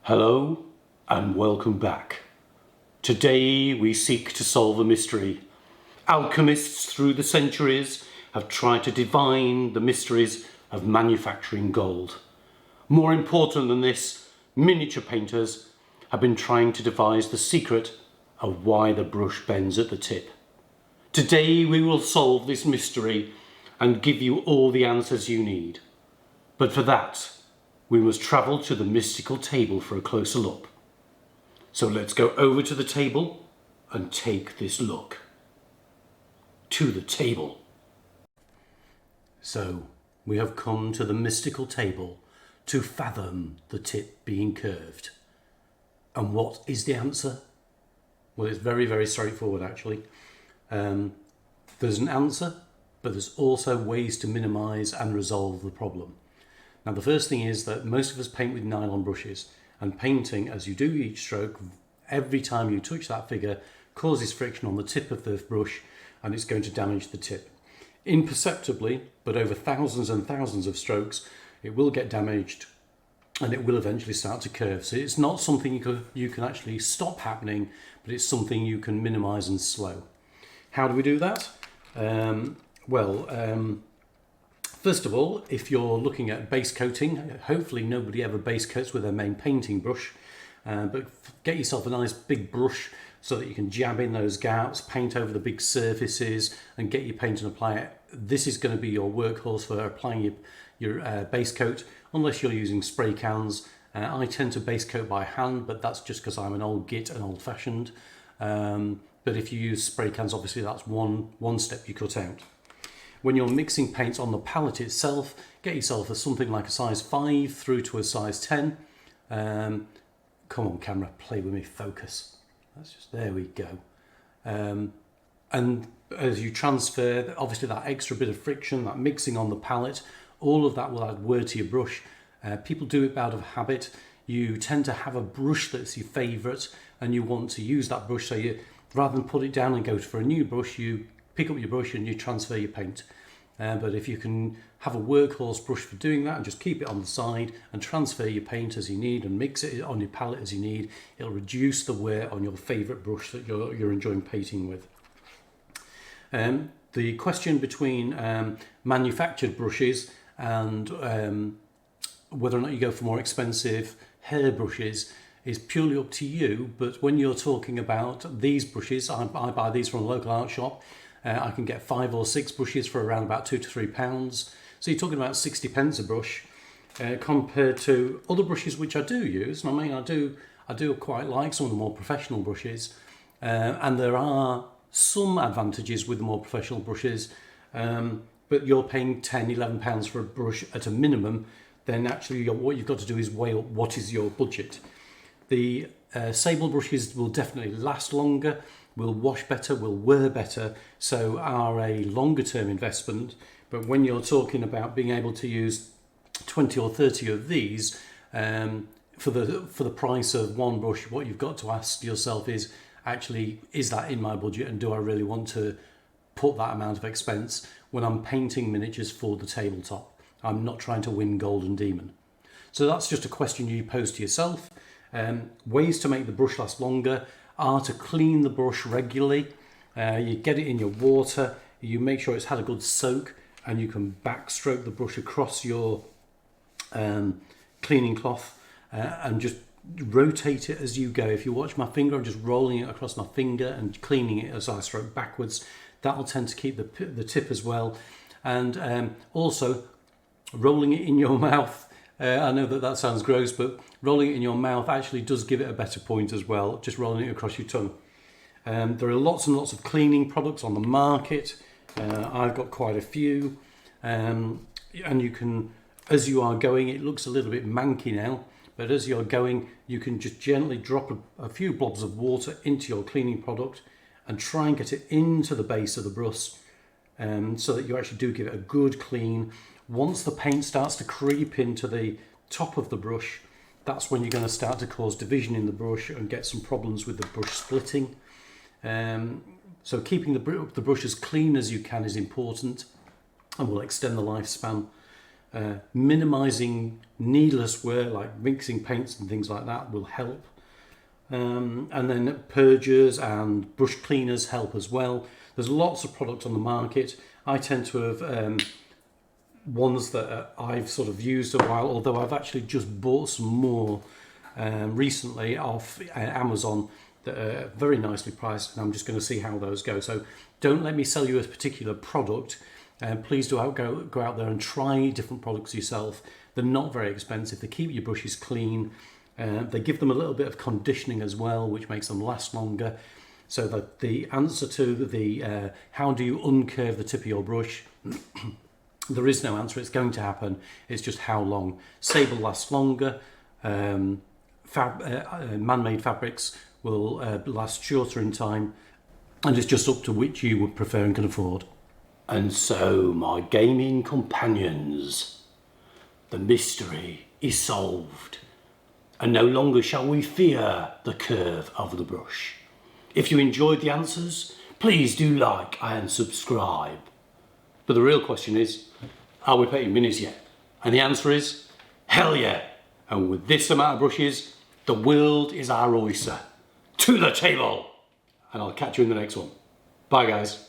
Hello and welcome back. Today we seek to solve a mystery. Alchemists through the centuries have tried to divine the mysteries of manufacturing gold. More important than this, miniature painters have been trying to devise the secret of why the brush bends at the tip. Today we will solve this mystery and give you all the answers you need. But for that, we must travel to the mystical table for a closer look. So let's go over to the table and take this look. To the table. So we have come to the mystical table to fathom the tip being curved. And what is the answer? Well, it's very, very straightforward actually. There's an answer, but there's also ways to minimise and resolve the problem. Now the first thing is that most of us paint with nylon brushes, and painting as you do each stroke, every time you touch that figure causes friction on the tip of the brush and it's going to damage the tip. Imperceptibly, but over thousands and thousands of strokes, it will get damaged and it will eventually start to curve. So it's not something you can actually stop happening, but it's something you can minimise and slow. How do we do that? First of all, if you're looking at base coating, hopefully nobody ever base coats with their main painting brush, but get yourself a nice big brush so that you can jab in those gaps, paint over the big surfaces and get your paint and apply it. This is going to be your workhorse for applying your base coat, unless you're using spray cans. I tend to base coat by hand, but that's just because I'm an old git and old fashioned. But if you use spray cans, obviously that's one step you cut out. When you're mixing paints on the palette itself, get yourself something like a size 5 through to a size 10. Come on camera, play with me, focus. There we go. And as you transfer, obviously that extra bit of friction, that mixing on the palette, all of that will add wear to your brush. People do it out of habit. You tend to have a brush that's your favourite and you want to use that brush, so you, rather than put it down and go for a new brush, you pick up your brush and you transfer your paint. But if you can have a workhorse brush for doing that and just keep it on the side and transfer your paint as you need and mix it on your palette as you need, it'll reduce the wear on your favourite brush that you're enjoying painting with. The question between manufactured brushes and whether or not you go for more expensive hair brushes is purely up to you. But when you're talking about these brushes, I buy these from a local art shop. I can get 5 or 6 brushes for around about £2 to £3. So you're talking about 60 pence a brush, compared to other brushes which I do use. And I mean, I do quite like some of the more professional brushes, and there are some advantages with the more professional brushes, but you're paying £10, £11 for a brush at a minimum. Then actually what you've got to do is weigh up what is your budget. The sable brushes will definitely last longer, will wash better, will wear better, so are a longer term investment. But when you're talking about being able to use 20 or 30 of these for the price of one brush, what you've got to ask yourself is, actually, is that in my budget, and do I really want to put that amount of expense when I'm painting miniatures for the tabletop? I'm not trying to win Golden Demon. So that's just a question you pose to yourself. Ways to make the brush last longer are to clean the brush regularly. You get it in your water, you make sure it's had a good soak, and you can backstroke the brush across your cleaning cloth and just rotate it as you go. If you watch my finger, I'm just rolling it across my finger and cleaning it as I stroke backwards. That'll tend to keep the tip as well. And also rolling it in your mouth. I know that sounds gross, but rolling it in your mouth actually does give it a better point as well, just rolling it across your tongue. There are lots and lots of cleaning products on the market. I've got quite a few. And you can, as you are going, it looks a little bit manky now, but as you're going, you can just gently drop a few blobs of water into your cleaning product and try and get it into the base of the brush, so that you actually do give it a good clean. Once the paint starts to creep into the top of the brush, that's when you're going to start to cause division in the brush and get some problems with the brush splitting. So keeping the brush as clean as you can is important and will extend the lifespan. Minimising needless wear, like mixing paints and things like that, will help. And then purgers and brush cleaners help as well. There's lots of products on the market. I tend to have ones that I've sort of used a while, although I've actually just bought some more recently off Amazon that are very nicely priced, and I'm just going to see how those go. So don't let me sell you a particular product. Please do go out there and try different products yourself. They're not very expensive. They keep your brushes clean. They give them a little bit of conditioning as well, which makes them last longer. So that the answer to the how do you uncurve the tip of your brush, there is no answer. It's going to happen. It's just how long. Sable lasts longer. Man-made fabrics will last shorter in time, and it's just up to which you would prefer and can afford. And so, my gaming companions, the mystery is solved, and no longer shall we fear the curve of the brush. If you enjoyed the answers, please do like and subscribe. But the real question is, are we painting minis yet? And the answer is, hell yeah! And with this amount of brushes, the world is our oyster. To the table! And I'll catch you in the next one. Bye guys.